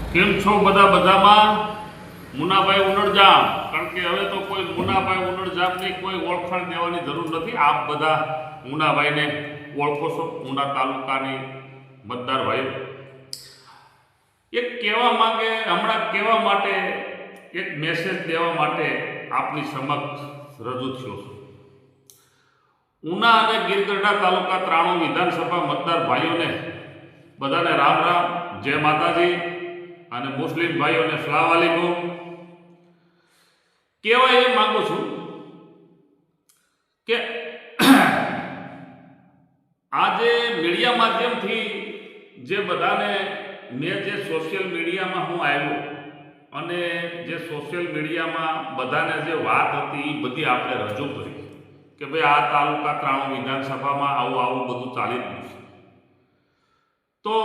કેમ છો બધા બધામાં? મુનાભાઈ ઉનડજામ, કારણ કે હવે તો કોઈ મુનાભાઈ ઉનડજામની કોઈ ઓળખાણ દેવાની જરૂર નથી. આપ બધા મુનાભાઈને ઓળખો છો, ઉના તાલુકાની મતદાર ભાઈઓ. એક કહેવા માંગે, હમણાં કહેવા માટે, એક મેસેજ દેવા માટે આપની સમક્ષ રજૂ થયો છું. ઉના અને ગીરગઢડા તાલુકા 93 વિધાનસભા મતદાર ભાઈઓને બધાને રામ રામ, જય માતાજી, અને મુસ્લિમ ભાઈઓને સલામ આલેકુમ. કહેવા એ માંગુ છું કે આજે મીડિયા માધ્યમથી જે બધાને મેં જે સોશિયલ મીડિયામાં હું આવ્યો અને જે સોશિયલ મીડિયામાં બધાને જે વાત હતી એ બધી આપણે રજૂ કરી કે ભાઈ આ તાલુકા 93 વિધાનસભામાં આવું આવું બધું ચાલી રહ્યું છે. તો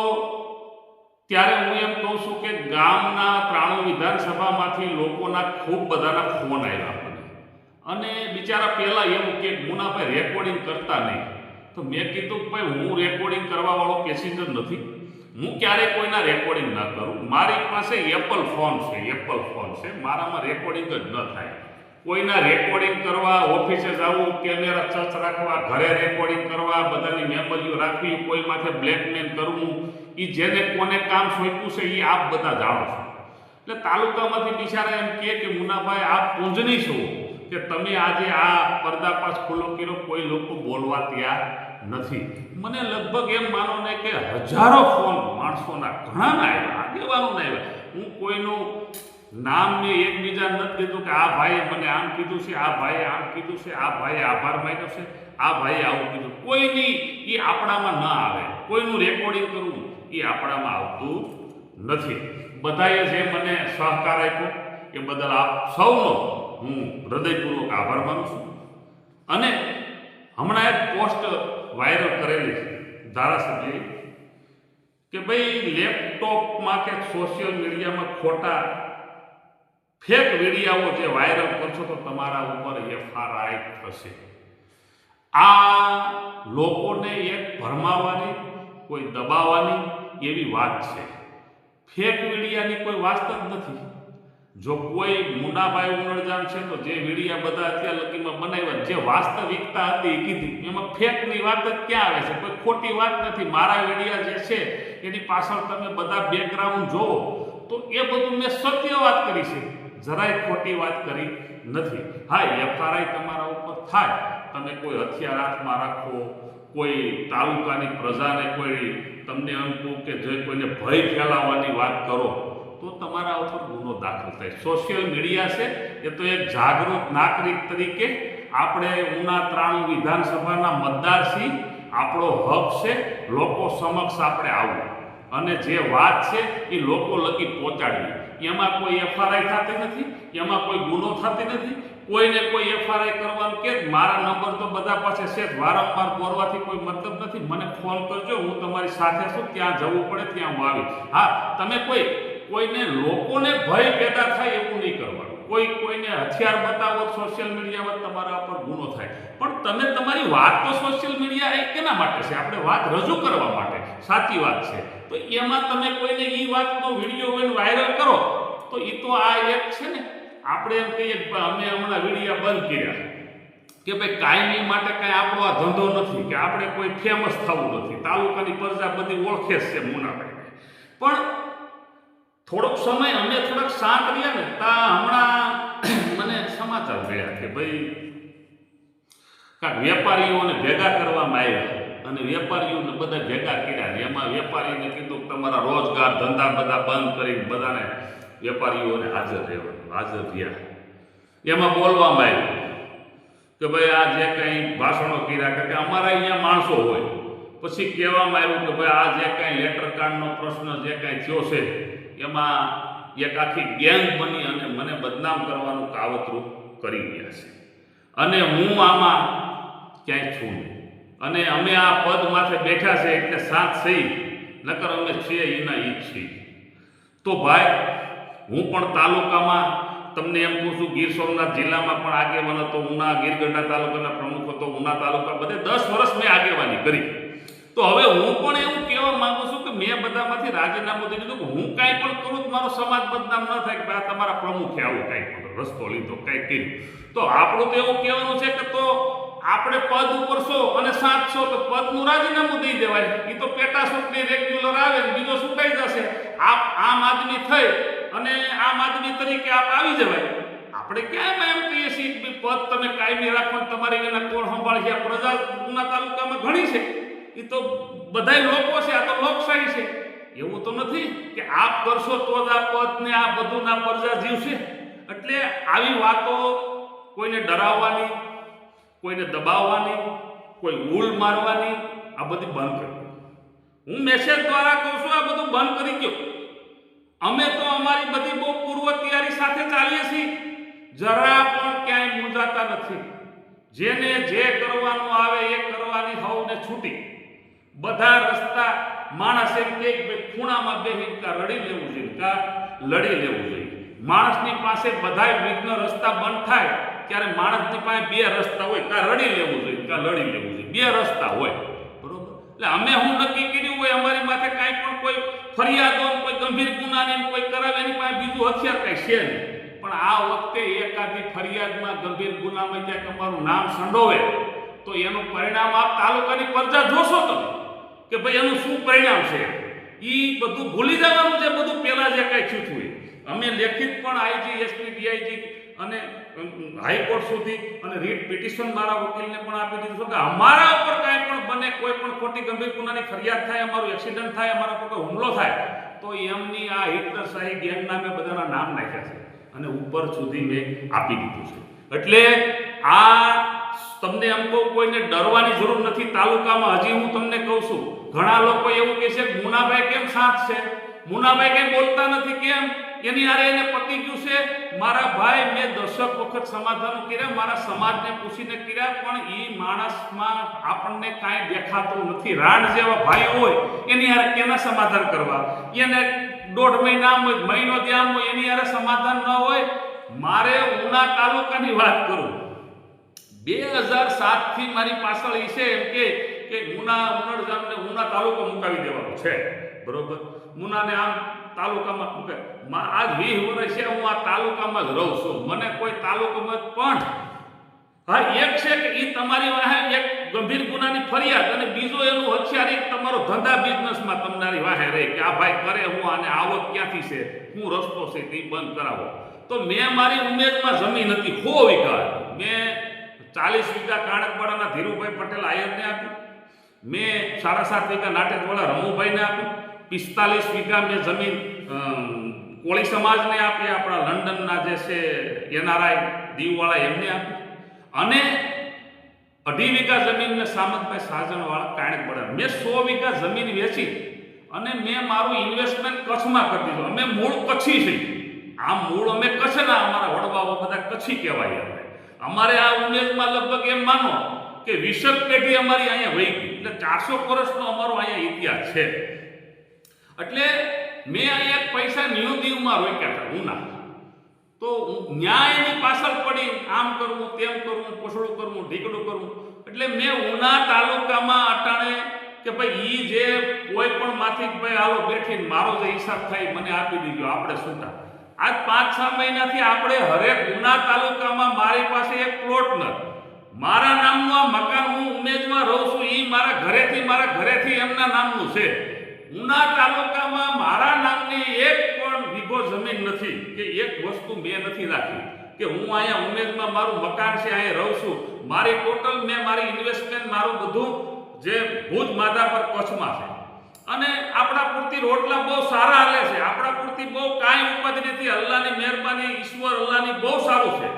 ત્યારે હું એમ કહું છું કે ગામના 93 વિધાનસભામાંથી લોકોના ખૂબ બધાના ફોન આવ્યા આપણને, અને બિચારા પહેલાં એવું કે મુનાભાઈ રેકોર્ડિંગ કરતા નહીં. તો મેં કીધું ભાઈ હું રેકોર્ડિંગ કરવાવાળો પેસેન્જર નથી, હું ક્યારેય કોઈના રેકોર્ડિંગ ના કરું. મારી પાસે એપલ ફોન છે, મારામાં રેકોર્ડિંગ જ ન થાય. કોઈના રેકોર્ડિંગ કરવા, ઓફિસે જવું, કેમેરા ચર્ચ રાખવા, ઘરે રેકોર્ડિંગ કરવા, બધાની મેમરીઓ રાખવી, કોઈ માથે બ્લેકમેલ કરવું, એ જેને કોને કામ સોંપ્યું છે એ આપ બધા જાણો છો. એટલે તાલુકામાંથી બિચારા એમ કે મુનાભાઈ આપ પૂંજની છો કે તમે આજે આ પર્દાફાશ ખુલ્લો કર્યો, કોઈ લોકો બોલવા તૈયાર નથી. મને લગભગ એમ માનો ને કે હજારો ફોન માણસોના ઘણાના આવ્યા, આગેવાનોના આવ્યા. હું કોઈનું નામ મેં એકબીજા નથી કીધું કે આ ભાઈએ મને આમ કીધું છે, આ ભાઈએ આમ કીધું છે, આ ભાઈએ આભાર માન્યો છે, આ ભાઈએ આવું કીધું. કોઈની એ આપણામાં ન આવે, કોઈનું રેકોર્ડિંગ કરવું એ આપણામાં આવતું નથી. બધાએ જે મને સહકાર આપ્યો એ બદલ આપ સૌનો હું હૃદયપૂર્વક આભાર માનું છું. અને હમણાં એક પોસ્ટ વાયરલ કરેલી છે ધારાસભ્યએ કે ભાઈ લેપટોપમાં કે સોશિયલ મીડિયામાં ખોટા ફેક વિડીયાઓ જે વાયરલ કરશો તો તમારા ઉપર FRI થશે. આ લોકોને એક ભરમાવાની, કોઈ દબાવવાની એવી વાત છે. ફેક વિડીયાની કોઈ વાસ્તવ નથી. જો કોઈ મુનાભાઈ ઉનડજામ છે તો જે વિડીયા બધા અત્યાર લગીમાં બનાવ્યા, જે વાસ્તવિકતા હતી એ કીધી, એમાં ફેકની વાત જ ક્યાં આવે છે? કોઈ ખોટી વાત નથી. મારા વિડીયા જે છે એની પાછળ તમે બધા બેકગ્રાઉન્ડ જોવો તો એ બધું મેં સત્ય વાત કરી છે, જરાય ખોટી વાત કરી નથી. હા, FRI તમારા ઉપર થાય, તમે કોઈ હથિયાર હાથમાં રાખો, કોઈ તાલુકાની પ્રજાને કોઈ તમને એમ કહું કે જે કોઈને ભય ફેલાવવાની વાત કરો તો તમારા ઉપર ગુનો દાખલ થાય. સોશિયલ મીડિયા છે એ તો એક જાગૃત નાગરિક તરીકે આપણે ઉના 93 વિધાનસભાના મતદાર છીએ, આપણો હક છે લોકો સમક્ષ આપણે આવવું અને જે વાત છે એ લોકો લગી પહોંચાડવી. એમાં કોઈ FRI થતી નથી, એમાં કોઈ ગુનો થતી નથી. કોઈને કોઈ FRI કરવાનું કે મારા નંબર તો બધા પાસે છે, વારંવાર બોલવાથી કોઈ મતલબ નથી. મને ફોન કરજો, હું તમારી સાથે છું, ત્યાં જવું પડે ત્યાં હું આવી. હા, તમે કોઈને લોકોને ભય પેદા થાય એવું નહીં કરવાનું. કોઈને હથિયાર બતાવો સોશિયલ મીડિયામાં તમારા ઉપર ગુનો થાય. પણ તમે તમારી વાત તો સોશિયલ મીડિયા એ કેના માટે છે? આપણે વાત રજૂ કરવા માટે, સાચી વાત છે. તો એમાં તમે કોઈને એ વાતનો વિડીયો વાયરલ કરો તો એ તો આ એક છે ને, આપણે એમ કહીએ અમે હમણાં વિડીયા બંધ કર્યા કે ભાઈ કાયમી માટે કાંઈ આપણો આ ધંધો નથી કે આપણે કોઈ ફેમસ થવું નથી. તાલુકાની પ્રજા બધી ઓળખે છે મુનાભાઈને. પણ થોડોક સમય અમે થોડાક શાંત રહ્યા ને હમણાં મને સમાચાર મળ્યા કે ભાઈ કાંઈક વેપારીઓને ભેગા કરવામાં આવ્યા અને વેપારીઓને બધા ભેગા કર્યા ને એમાં વેપારીને કીધું કે તમારા રોજગાર ધંધા બધા બંધ કરી બધાને વેપારીઓને હાજર રહ્યા. એમાં બોલવામાં આવ્યું કે ભાઈ આ જે કંઈ ભાષણો કર્યા કે અમારા અહીંયા માણસો હોય. પછી કહેવામાં આવ્યું કે ભાઈ આ જે કાંઈ લેટર કાર્ડનો પ્રશ્ન જે કાંઈ થયો છે એમાં એક આખી ગેંગ બની અને મને બદનામ કરવાનું કાવતરું કરી રહ્યા છે અને હું આમાં ક્યાંય છું નહીં. અને અમે આ પદ માથે બેઠા છે એટલે સાથ સહી, નકર અમે છીએ એના ઈ છીએ. તો ભાઈ હું પણ તાલુકામાં તમને એમ કહું છું, ગીર સોમનાથ જિલ્લામાં પણ આગેવાન હતો, ઉના ગીરગઢડા તાલુકાના પ્રમુખ હતો, ઉના તાલુકા બધે 10 વર્ષ મેં આગેવાની કરી. તો હવે હું પણ એવું કહેવા માંગુ છું કે મેં બધામાંથી રાજીનામું દઈ દીધું કે હું કાંઈ પણ કરું તો મારો સમાજ બદનામ ન થાય કે આ તમારા પ્રમુખે આવું કાંઈ પણ રસ્તો લીધો કાંઈ કર્યું. તો આપણું તો એવું કહેવાનું છે કે તો આપણે પદ ઉપર 100 અને 700 તો પદનું રાજીનામું દઈ દેવાય. એ તો પેટા ચૂંટણી રેગ્યુલર આવે ને બીજો ચૂંટાઈ જશે. આમ આદમી થઈ અને આમ આદમી તરીકે આપ આવી જવાય. આપણે કેમ એમ કહીએ છીએ કે પદ તમે કાયમી રાખો ને તમારી એના કોણ સંભાળશે? આ પ્રજા ઉના તાલુકામાં ઘણી છે, એ તો બધાય લોકો છે, આ તો લોકશાહી છે. એવું તો નથી કે આપ કરશો તો જ આ પદ ને આ બધું ના પ્રજા જીવશે. એટલે આવી વાતો કોઈને ડરાવવાની, કોઈને દબાવવાની, કોઈ ઉલ મારવાની આ બધી બંધ કરી. હું મેસેજ દ્વારા કહું છું આ બધું બંધ કરી ગયો. અમે તો અમારી બધી બહુ પૂર્વ તૈયારી સાથે ચાલીએ છીએ, જરા પણ ક્યાંય મૂંઝાતા નથી. જેને જે કરવાનું આવે એ કરવાની હવને છૂટી. બધા રસ્તા માણસ એમ કે ખૂણામાં બેહીને કા રડી લેવું જોઈએ કા લડી લેવું જોઈએ. માણસની પાસે બધાય વિઘ્ન રસ્તા બંધ થાય ત્યારે માણસની પાસે બે રસ્તા હોય, કા રડી લેવું જોઈએ કા લડી લેવું જોઈએ. બે રસ્તા હોય, બરોબર? એટલે અમે હું નક્કી કર્યું હોય અમારી માથે કાંઈ પણ કોઈ ફરિયાદો, કોઈ ગંભીર ગુનાની કોઈ કરાવે એની પાસે બીજું હથિયાર કાંઈ છે નહીં. પણ આ વખતે એકાદી ફરિયાદમાં ગંભીર ગુનામાં ક્યાંક અમારું નામ સંડોવે તો એનું પરિણામ આપ તાલુકાની પ્રજા જોશો તમે કે ભાઈ એનું શું પરિણામ છે. એ બધું ભૂલી જવાનું છે, બધું પહેલાં જે કાંઈ થયું હોય. અમે લેખિત પણ આઈજી, એસપી, ડીઆઈજી અને હાઈકોર્ટ સુધી અને રીટ પિટિશન મારા વકીલને પણ આપી દીધું કે અમારા ઉપર કાંઈ પણ બને, કોઈ પણ ખોટી ગંભીર ગુનાની ફરિયાદ થાય, અમારું એક્સિડન્ટ થાય, અમારા પર કોઈ હુમલો થાય તો એમની આ હિટલરશાહી ગેંગ નામે બધાના નામ નાખ્યા છે અને ઉપર સુધી મેં આપી દીધું છે. એટલે આ તમને એમ કહું, કોઈને ડરવાની જરૂર નથી. તાલુકામાં હજી હું તમને કહું છું, ઘણા લોકો એવું કહે છે કે મુનાભાઈ કેમ શાંત છે, મુનાભાઈ કંઈ બોલતા નથી, કેમ? એની હારે એને પતી ગયું છે. મારા ભાઈ, મેં દશક વખત સમાધાન કર્યા, મારા સમાજને પૂછીને કર્યા, પણ એ માણસમાં આપણને કાંઈ દેખાતું નથી. રાણ જેવા ભાઈ હોય એની હારે કેના સમાધાન કરવા? એને 1.5 મહિના હોય, મહિનો ત્યાં હોય, એની હારે સમાધાન ન હોય. મારે ઉના તાલુકાની વાત કરું, 2007 થી મારી પાછળ એ છે એમ કે ઉનડગામને ઉના તાલુકો મુકાવી દેવાનો છે, બરોબર? મુનાને આમ તાલુકામાં મૂકે. આજ 20 વર્ષ છે હું આ તાલુકામાં જ રહું છું. મને કોઈ તાલુકામાં પણ હા એક છે કે એ તમારી વાહે એક ગંભીર ગુનાની ફરિયાદ અને બીજો એનું હથિયાર એક તમારો ધંધા બિઝનેસમાં તમારી વાહે રહે કે આ ભાઈ કરે હું આને આવક ક્યાંથી છે, હું રસ્તો છે તે બંધ કરાવો. તો મેં મારી ઉમેદમાં જમીન હતી 100 વીઘા. મેં 40 વીઘા કાણકવાડાના ધીરુભાઈ પટેલ આયરને આપ્યું. મેં 7.5 વીઘા નાટેદવાળા રમુભાઈને આપ્યું. 45 વીઘા મેં જમીન કોળી સમાજને આપી, આપણા લંડનના જે છે એનઆરઆઈ દીવવાળા એમને આપી. અને 2.5 વીઘા જમીન મેં સામંતભાઈ સાજણવાળા કાણકવાડા. મેં 100 વીઘા જમીન વેચી અને મેં મારું ઇન્વેસ્ટમેન્ટ કચ્છમાં કરી દીધું. અમે મૂળ કચ્છી છીએ. આ મૂળ અમે કચ્છના, અમારા વડવાઓ બધા કચ્છી કહેવાય. અમારે આ ઉમેદમાં લગભગ એમ માનો કે 20 પેઢી અમારી અહીંયા વહી ગઈ. એટલે 400 વર્ષનો અમારો અહીંયા ઇતિહાસ છે. એટલે મેં અહીંયા પૈસા ન્યૂ દીવમાં રોક્યા હતા ઉના. તો ન્યાયની પાછળ પડી આમ કરવું, તેમ કરવું, પોસડું કરવું, ઢીકડું કરવું. એટલે મેં ઉના તાલુકામાં અટાણે કે ભાઈ ઈ જે કોઈ પણ માથી ભાઈ હાલો બેઠીને મારો જે હિસાબ થાય મને આપી દીધો, આપણે છૂટા. આજ 5-6 મહિનાથી આપણે હરેક ઉના તાલુકામાં મારી પાસે એક પ્લોટ નથી. મારા નામનું આ મકાન હું ઉમેદમાં રહું છું, એ મારા ઘરેથી એમના નામનું છે. ઉના તાલુકામાં મારા નામની એક પણ વીઘો જમીન નથી કે એક વસ્તુ મેં નથી રાખી કે હું અહીંયા ઉમેદમાં મારું મકાન છે અહીંયા રહું છું. મારી ટોટલ મેં મારી ઇન્વેસ્ટમેન્ટ મારું બધું જે ભુજ માધાપર કચ્છમાં છે. અને આપણા પૂરતી રોટલા બહુ સારા હાલે છે, આપણા પૂરતી બહુ કાંઈ ઉપાધિ નથી. અલ્લાહની મહેરબાની, ઈશ્વર અલ્લાહની બહુ સારું છે.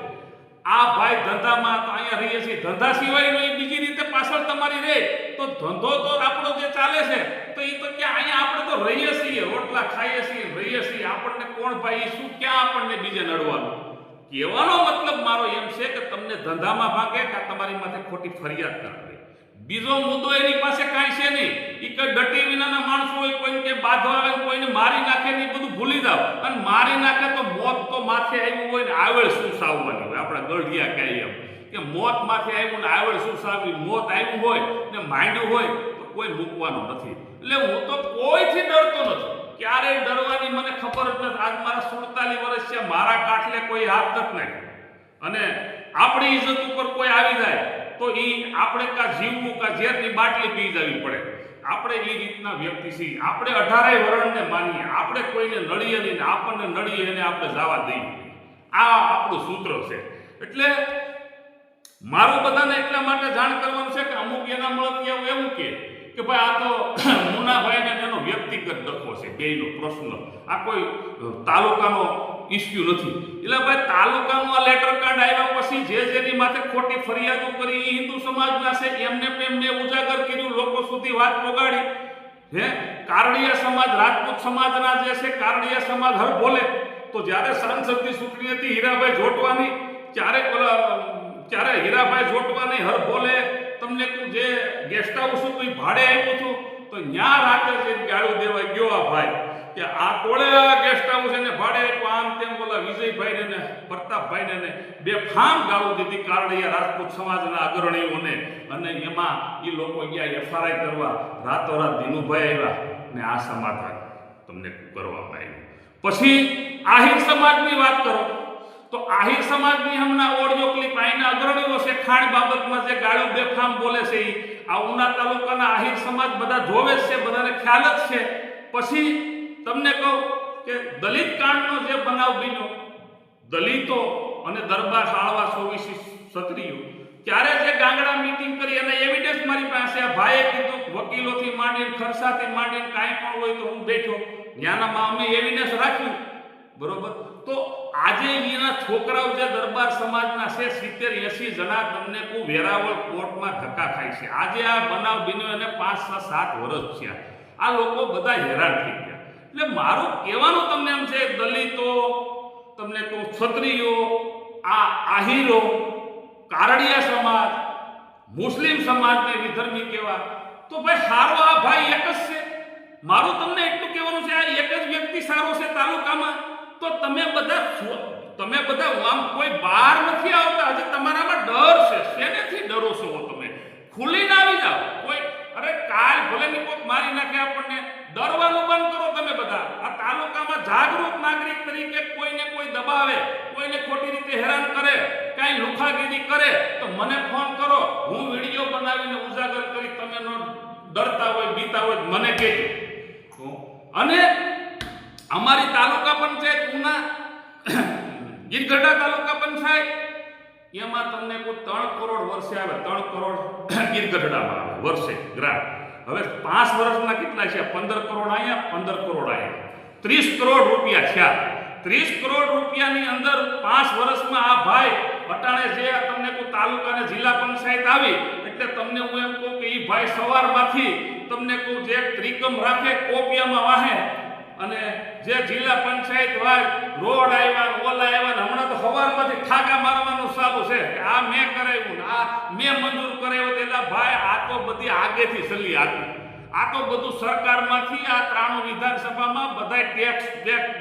આ ભાઈ ધંધામાં તો અહીંયા રહીએ છીએ, ધંધા સિવાયનો એ બીજી રીતે પાછળ તમારી રહે તો ધંધો તો આપણો જે ચાલે છે તો એ તો ક્યાં અહીંયા આપણે તો રહીએ છીએ, રોટલા ખાઈએ છીએ, રહીએ છીએ. આપણને કોણ ભાઈ શું ક્યાં આપણને બીજે નડવાનું? કહેવાનો મતલબ મારો એમ છે કે તમને ધંધામાં ભાગે કે તમારી માથે ખોટી ફરિયાદ કરવી. બીજો મુદ્દો એની પાસે કાંઈ છે નહીં. એ કઈ ડટી વિનાના માણસો હોય, કોઈને કે બાંધવા આવે, કોઈને મારી નાખે ને એ બધું ભૂલી જાવ. અને મારી નાખે તો મોત તો માથે આવ્યું હોય ને આવડ શું સાવવાની હોય. આપણા ગઢિયા કહે એમ કે મોત માથે આવ્યું ને આવડ શું સાવી. મોત આવ્યું હોય ને માંડ્યું હોય તો કોઈ મૂકવાનો નથી. એટલે હું તો કોઈથી ડરતો નથી, ક્યારેય ડરવાની મને ખબર જ નથી. આજ મારા 47 વર્ષ છે, મારા કાઠલે કોઈ હાથ નથી નાખ્યો. અને આપણી ઇજ્જત ઉપર કોઈ આવી જાય તો આપણે કા જીવવું કા ઝેરની બાટલી પી જવી પડે. આપણે એ રીતના વ્યક્તિ છીએ. આપણે 18 વર્ણને માનીએ, આપણે કોઈને નડીએ નહીં, આપણને નડીએ એને આપણે જવા દઈએ. આ આપણું સૂત્ર છે. એટલે મારું બધાને એટલા માટે જાણ કરવાનું છે કે અમુક એના મળતિયાઓ એવું કે ભાઈ આ તો મુનાભાઈને એનો વ્યક્તિગત ડખો છે, બેયનો પ્રશ્ન, આ કોઈ તાલુકાનો ઇસ્યુ નથી. એટલે ભાઈ તાલુકાનું આ લેટર કાર્ડ આવ્યા પછી જેની માથે ખોટી ફરિયાદો કરી એ હિન્દુ સમાજના છે, એમને મેં ઉજાગર કર્યું, લોકો સુધી વાત પહોંચાડી. કારડિયા સમાજ, રાજપૂત સમાજના જે છે, કારડિયા સમાજ હર બોલે. તો જ્યારે સાંસદની ચૂંટણી હતી હીરાભાઈ જોટવાની, ત્યારે હીરાભાઈ જોટવાની હર બોલે તમને જે ગેસ્ટ હાઉસ હતું એ ભાડે આપ્યું હતું, તો ન્યા રાતે જે ગાળું દેવા ગયો આ ભાઈ કે આ કોળે ગેસ્ટ હાઉસ એને ભાડે આપ્યું, આમ તેમ બોલા વિજયભાઈ ને પ્રતાપભાઈ ને બે ફામ ગાળું દીધી કારડિયા રાજપૂત સમાજના અગ્રણીઓને. અને એમાં એ લોકો ગયા એફઆરઆઈ કરવા, રાતોરાત દિનુભાઈ આવ્યા ને આ સમાધાન તમને કરવામાં આવ્યું. પછી આહિર સમાજની વાત કરો તો આહિર સમાજની હમણાં ઓડિયો ક્લિપ આઈના અગ્રણીઓ છે, ખાણ બાબતમાં જે ગાળો બેફામ બોલે છે એ આ ઉના તાલુકાના આહિર સમાજ બધા જોવે છે, બધાને ખ્યાલ જ છે. પછી તમને કહું કે દલિત કાંડનો જે બનાવ બન્યો, દલિતો અને દરબાર હાળવા 24 ક્ષત્રિયો, ત્યારે જે ગાંગડા મીટિંગ કરી એના એવિડન્સ મારી પાસે આ ભાઈએ કીધું, વકીલોથી માંડીને ખરસાથી માંડીને કાંઈ પણ હોય તો હું બેઠો, ત્યાંનામાં અમે એવિડન્સ રાખ્યું, બરોબર. તો આજે એના છોકરાઓ જે દરબાર સમાજના છે 70-80 જણા તમને કહું વેરાવળ કોર્ટમાં ધક્કા ખાય છે. આજે આ બનાવ બન્યો એને 5-7 વર્ષ થયા. આ લોકો બધા હેરાન થઈ ગયા. એટલે મારું કહેવાનું તમને એમ છે, દલિતો, તમને કહું ક્ષત્રિયો, આ આહિરો, કારડિયા સમાજ, મુસ્લિમ સમાજને વિધર્મી કહેવા, તો ભાઈ સારો આ ભાઈ એક જ છે. મારું તમને એટલું કહેવાનું છે, આ એક જ વ્યક્તિ સારો છે તાલુકામાં. તો તમે બધા આમ કોઈ બહાર નથી આવતા. હજી તમારામાં ડર છે. શેનેથી ડરો છો તમે? ખુલીને આવી જાઓ. કોઈ અરે કાલ ભલે ની કોક મારી નાખે, આપણને ડરવાનું બંધ કરો. તમે બધા આ તાલુકામાં જાગૃત નાગરિક તરીકે કોઈને કોઈ દબાવે, કોઈને ખોટી રીતે હેરાન કરે, કાંઈ લુખાગીરી કરે તો મને ફોન કરો. હું વિડીયો બનાવીને ઉજાગર કરી, તમે નો ડરતા હોય, બીતા હોય મને કહેજો. અને અમારી તાલુકા પંચાયત ઉના ગીરગઢડા તાલુકા પંચાયત, એમાં તમને કોઈ 3 કરોડ વર્ષે આવે, 3 કરોડ ગીરગઢડામાં આવે વર્ષે ગ્રાન્ટ. હવે 5 વર્ષના કેટલા છે? 15 કરોડ અહીંયા, 15 કરોડ અહીંયા, 30 કરોડ રૂપિયા થયા. 30 કરોડ રૂપિયાની અંદર 5 વર્ષમાં આ ભાઈ અટાણે જે તમને કોઈ તાલુકા અને જિલ્લા પંચાયત આવી, એટલે તમને હું એમ કહું કે એ ભાઈ સવારમાંથી તમને કહું જે ત્રિકમ રાખે કોપિયામાં વાહે, અને જે જિલ્લા પંચાયત હોય રોડ આવ્યા, ઓલા આવ્યા, હમણાં તો સવારમાંથી ઠાકા મારવાનું ચાલુ છે કે આ મેં કરાવ્યું, આ મેં મંજૂર કરાવ્યું. એટલે ભાઈ આ તો બધી આગેથી સલી આપી. આ તો બધું સરકારમાંથી, આ 93 વિધાનસભામાં બધા ટેક્સ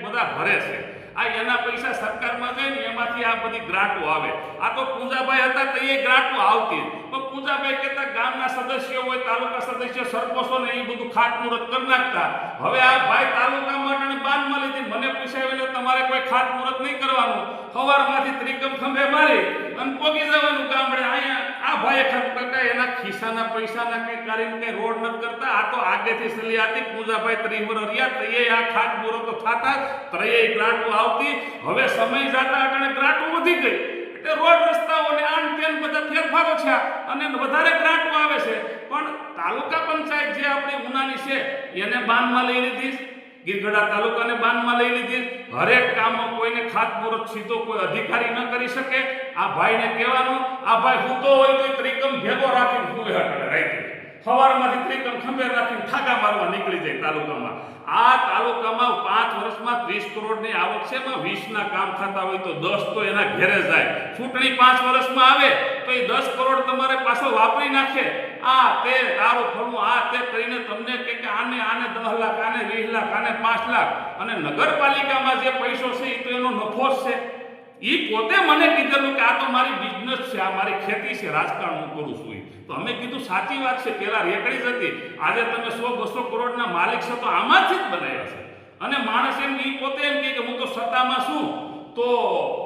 બધા ભરે છે. આ એના પૈસા સરકારમાં જાય ને એમાંથી આ બધી ગ્રાન્ટો આવે. આ તો પૂજાભાઈ હતા તો એ ગ્રાન્ટો આવતી, પણ પૂજાભાઈ કહેતા ગામના સદસ્યો હોય, તાલુકા સદસ્ય, સરપંચો ને એ બધું ખાતમુહૂર્ત કરી નાખતા. હવે આ ભાઈ તાલુકા માટે બાનમાં લીધી, મને પૂછાવેલો તમારે કોઈ ખાતમુહૂર્ત નહીં કરવાનું, સવારમાંથી ત્રિકમ ખંભે મારી અને પોગી જવાનું ગામડે. અહીંયા આ ભાઈએ ખર્ચ એના ખિસ્સાના પૈસાના કઈ કરીને કઈ રોડ નથી કરતા. આ તો આગેથી સલી હતી. પૂજાભાઈ 30 વર્ષ રહ્યા તઈએ આ ખાતમુહૂર્તો થતા, ત્રણેય ગ્રાન્ટો આવતી. હવે સમય જતા અટાણે ગ્રાન્ટો વધી ગઈ, એટલે રોડ રસ્તાઓને આન તેન બધા ફેરફારો છે અને વધારે ગ્રાન્ટો આવે છે. પણ તાલુકા પંચાયત જે આપણી ઉનાની છે એને બાનમાં લઈ લીધી, ગીરગઢડા તાલુકાને બાનમાં લઈ લીધી. હરેક કામમાં કોઈને ખાતમુહૂર્ત સીધો કોઈ અધિકારી ન કરી શકે. આ ભાઈને કહેવાનું, આ ભાઈ સૂતો હોય તો ત્રિકમ ભેગો રાખીને સૂવે હટડે રાખી, સવારમાંથી ત્રિકમ ખંભે રાખીને ઠાકા મારવા નીકળી જાય તાલુકામાં. આ તાલુકામાં 5 વર્ષમાં 30 કરોડની આવક છે, એમાં 20ના કામ થતા હોય તો 10 તો એના ઘેરે જાય. ચૂંટણી 5 વર્ષમાં આવે તો એ 10 કરોડ તમારે પાછો વાપરી નાખે. આ તે તારું ફળું આ તે કરીને તમને કે આને 10 લાખ, આને 20 લાખ, આને 5 લાખ. અને નગરપાલિકામાં જે પૈસો છે એ તો એનો નફો જ છે. એ પોતે મને કીધેલું કે આ તો મારી બિઝનેસ છે, આ મારી ખેતી છે, રાજકારણ હું કરું છું. તો અમે કીધું સાચી વાત છે, પેલા રેકડી જ હતી, આજે તમે 100-200 કરોડના માલિક છો તો આમાંથી જ બનાવ્યા છે. અને માણસ એમ એ પોતે એમ કે હું તો સત્તામાં છું તો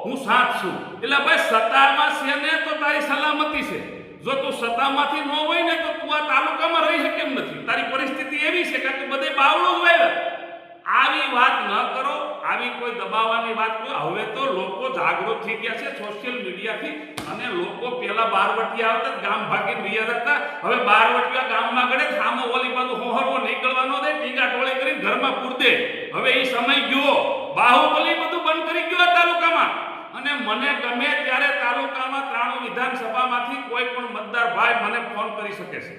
હું સાથ છું. એટલે ભાઈ સત્તામાં છે ને તો તારી સલામતી છે. જો તું સત્તામાંથી ન હોય ને તો તું આ તાલુકામાં રહી શકે એમ નથી. તારી પરિસ્થિતિ એવી છે કે બધે બાવળું જ વાવ્યા. આવી વાત ન કરો, આવી કોઈ દબાવવાની વાત કરો. હવે તો લોકો જાગૃત થઈ ગયા છે સોશિયલ મીડિયાથી. અને લોકો પેલા બારવટિયા આવતા ગામ ભાગીને વિયા હતા, હવે બારવટિયા ગામમાં ગળે સામો ઓલી બાજુ હોહરવો નીકળવાનો દે, ટીંગા ટોળી કરીને ઘરમાં પૂર દે. હવે એ સમય ગયો, બાહુબલી બધું બંધ કરી ગયો આ તાલુકામાં. અને મને ગમે ત્યારે તાલુકામાં 93 વિધાનસભામાંથી કોઈ પણ મતદાર ભાઈ મને ફોન કરી શકે છે.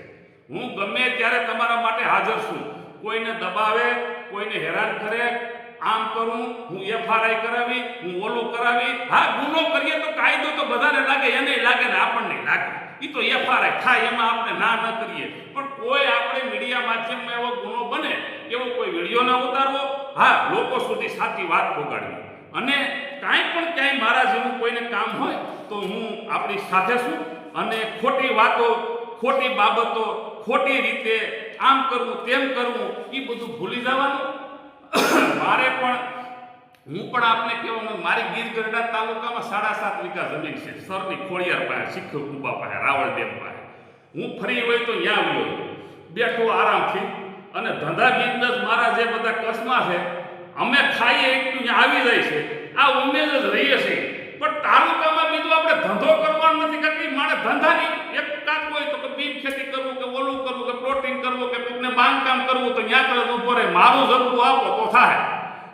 હું ગમે ત્યારે તમારા માટે હાજર છું. કોઈને દબાવે, કોઈને હેરાન કરે, આમ કરું, હું એફઆરઆઈ કરાવી, હું ઓલું કરાવી. હા, ગુનો કરીએ તો કાયદો તો બધાને લાગે, એને લાગે ને આપણને લાગે. એ તો એફઆરઆઈ થાય, એમાં આપણે ના ન કરીએ. પણ કોઈ આપણે મીડિયા માધ્યમમાં એવો ગુનો બને, એવો કોઈ વિડીયો ના ઉતારવો. હા, લોકો સુધી સાચી વાત પહોંચાડવી. અને કાંઈ પણ ક્યાંય મારા જેવું કોઈને કામ હોય તો હું આપણી સાથે છું. અને ખોટી વાતો, ખોટી બાબતો, ખોટી રીતે આમ કરવું તેમ કરવું એ બધું ભૂલી જવાનું. મારે પણ હું પણ આપને કહેવાનું, મારી ગીર ગઢડા તાલુકામાં 7.5 વીઘા જમીન છે. સરની ખોડિયાર પાસે, શીખો કુબા પાસે, રાવળ ડેમ પાસે. હું ફરી હોય તો ત્યાં આવ્યો બેઠો આરામથી. અને ધંધા બિઝનેસ મારા જે બધા કસમાં છે, અમે ખાઈએ એટલું આવી જાય છે. આ ઉમેદ જ રહીએ છીએ. પણ તાલુકામાં બીજું આપણે ધંધો કરવાનો નથી. કેટલી માણસ ધંધાની એક કાક હોય તો કે બીજ ખેતી કરવું, કે ઓલું કરવું, કે પ્લોટિંગ કરવું, કે કોઈને બાંધકામ કરવું, તો ત્યાં તરત ઉભો રહે, મારું જરૂર આપો તો થાય.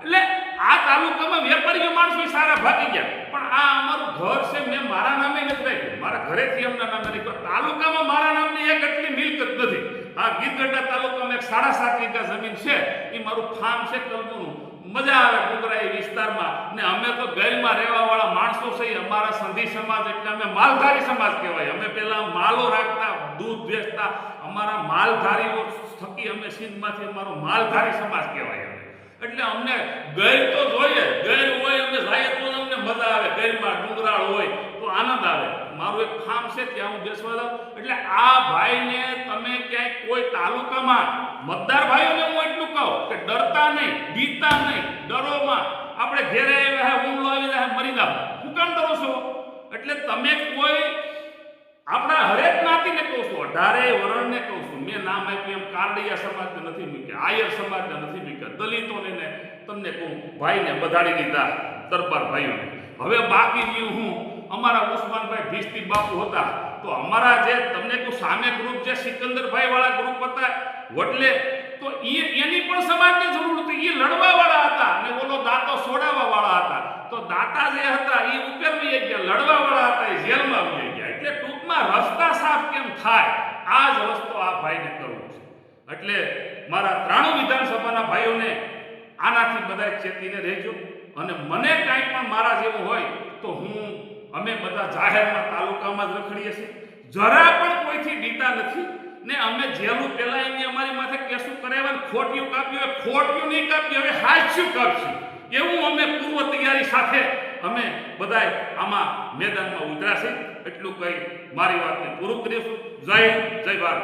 એટલે આ તાલુકામાં વેપારીઓ માણસો સારા ભાગી ગયા. પણ આ અમારું ઘર છે, મેં મારા નામે નથી રાખ્યું, મારા ઘરેથી એમના નામે રાખ્યું. તાલુકામાં મારા નામની એક એટલી મિલકત નથી. આ ગીર ગઢડા તાલુકામાં એક 7.5 વીઘા જમીન છે, એ મારું ફાર્મ છે કલમુનું. મજા આવે ડુંગરાઈ વિસ્તારમાં. ને અમે તો ગેરમાં રહેવાવાળા માણસો છીએ. અમારા સંધી સમાજ એટલે અમે માલધારી સમાજ કહેવાય. અમે પહેલા માલો રાખતા, દૂધ વેચતા. અમારા માલધારીઓ થકી અમે સિંધમાંથી અમારો માલધારી સમાજ કહેવાય. એટલે અમને ગેર તો જોઈએ, ગેર હોય અમે જાય તો અમને મજા આવે. ગેરમાં ડુંગરાળ હોય તો આનંદ આવે. મારું એક ફાર્મ છે, ત્યાં હું બેસવા જાઉં. એટલે આ ભાઈને તમે ક્યાંય કોઈ તાલુકામાં મતદાર ભાઈઓને હું એટલું કહું કે ડરતા નહીં, બીતા નહીં. ડરોમાં આપણે ઘેરે આવ્યા, હુમલો આવી જાય, મરી જાવ. શું કામ ડરો છો? એટલે તમે કોઈ આપણા હરેક જ્ઞાતિને કહું છું, 18 વર્ણને કહું છું. મેં નામ આપ્યું એમ કારડિયા સમાજને નથી મૂક્યા, આયર સમાજને નથી મૂક્યા, દલિતોને ને તમને કહું ભાઈને બધાડી દીધા, દરબાર ભાઈઓને. હવે બાકી રહ્યું હું, અમારા ઉસ્માનભાઈ ભીસ્તી બાપુ હતા, તો અમારા જે તમને કહું સામે ગ્રુપ જે સિકંદરભાઈ વાળા ગ્રુપ હતા વડલે, તો એની પણ સમાજની જરૂર હતી. એ લડવા વાળા હતા અને ઓલો દાતો છોડાવવા વાળા હતા. તો દાતા જે હતા એ ઉપર વહી ગયા, લડવા વાળા હતા એ જેલમાં વહી ગયા. એટલે ટૂંકમાં રસ્તા સાફ કેમ થાય, આ જ રસ્તો આ ભાઈને કરવો છે. એટલે મારા 93 વિધાનસભાના ભાઈઓને આનાથી બધા ચેતીને રહેજો. અને મને કાંઈ પણ મારા જેવું હોય તો અમે બધા જાહેરમાં તાલુકામાં જ રખડીએ છીએ. જરા પણ કોઈથી બીતા નથી. ને અમે જેલું પેલા એની અમારી માથે કેસું કરાવ્યા, ખોટિયું કાપ્યું, ખોટિયું નહીં કાપ્યું, હવે હાસ્યું કાપશું એવું અમે પૂર્વ તૈયારી સાથે અમે બધાય આમાં મેદાનમાં ઉતર્યા છે. એટલું કહી મારી વાતને પૂરું કરીશું. જય હિન્દ, જય ભારત.